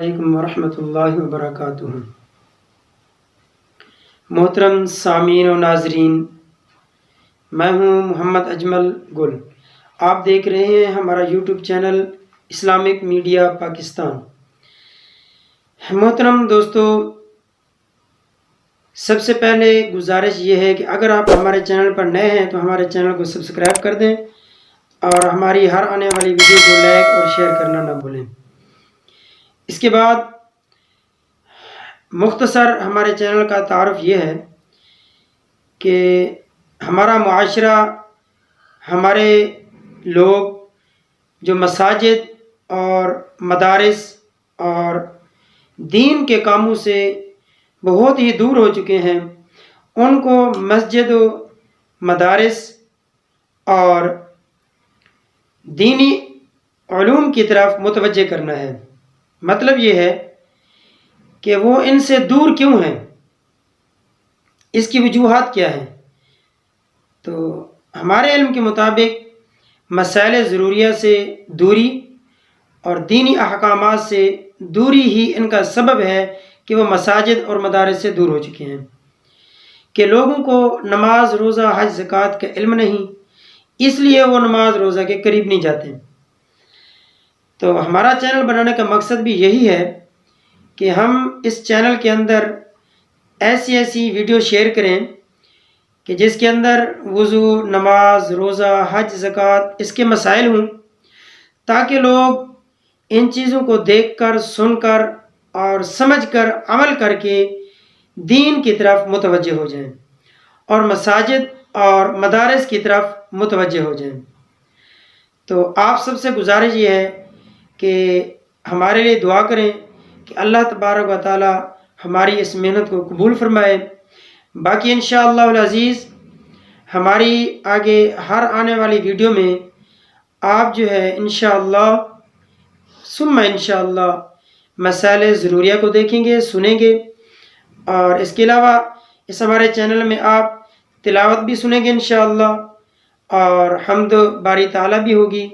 علیکم ورحمۃ اللہ وبرکاتہ۔ محترم سامعین و ناظرین، میں ہوں محمد اجمل گل۔ آپ دیکھ رہے ہیں ہمارا YouTube channel Islamic media Pakistan. محترم دوستو، سب سے پہلے گزارش یہ ہے کہ اگر آپ ہمارے چینل پر نئے ہیں تو ہمارے چینل کو سبسکرائب کر دیں اور ہماری ہر آنے والی ویڈیو کو لائک اور شیئر کرنا نہ بھولیں۔ اس کے بعد مختصر ہمارے چینل کا تعارف یہ ہے کہ ہمارا معاشرہ، ہمارے لوگ جو مساجد اور مدارس اور دین کے کاموں سے بہت ہی دور ہو چکے ہیں، ان کو مسجد و مدارس اور دینی علوم کی طرف متوجہ کرنا ہے۔ مطلب یہ ہے کہ وہ ان سے دور کیوں ہیں، اس کی وجوہات کیا ہیں۔ تو ہمارے علم کے مطابق مسائل ضروریہ سے دوری اور دینی احکامات سے دوری ہی ان کا سبب ہے کہ وہ مساجد اور مدارس سے دور ہو چکے ہیں، کہ لوگوں کو نماز، روزہ، حج، زکوٰۃ کا علم نہیں، اس لیے وہ نماز روزہ کے قریب نہیں جاتے۔ تو ہمارا چینل بنانے کا مقصد بھی یہی ہے کہ ہم اس چینل کے اندر ایسی ویڈیو شیئر کریں کہ جس کے اندر وضو، نماز، روزہ، حج، زکوٰۃ اس کے مسائل ہوں، تاکہ لوگ ان چیزوں کو دیکھ کر، سن کر اور سمجھ کر، عمل کر کے دین کی طرف متوجہ ہو جائیں اور مساجد اور مدارس کی طرف متوجہ ہو جائیں۔ تو آپ سب سے گزارش یہ ہے کہ ہمارے لیے دعا کریں کہ اللہ تبارک و تعالی ہماری اس محنت کو قبول فرمائے۔ باقی انشاءاللہ العزیز ہماری آگے ہر آنے والی ویڈیو میں آپ جو ہے انشاءاللہ ثم انشاءاللہ مسائل ضروریہ کو دیکھیں گے، سنیں گے، اور اس کے علاوہ اس ہمارے چینل میں آپ تلاوت بھی سنیں گے انشاءاللہ، اور حمد باری تعالیٰ بھی ہوگی،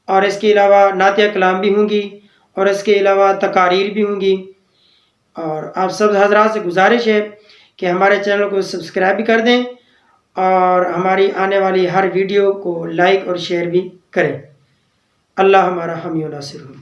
اور اس کے علاوہ نعتیہ کلام بھی ہوں گی، اور اس کے علاوہ تقاریر بھی ہوں گی۔ اور آپ سب حضرات سے گزارش ہے کہ ہمارے چینل کو سبسکرائب بھی کر دیں اور ہماری آنے والی ہر ویڈیو کو لائک اور شیئر بھی کریں۔ اللہ ہمارا حامی و ناصر ہو۔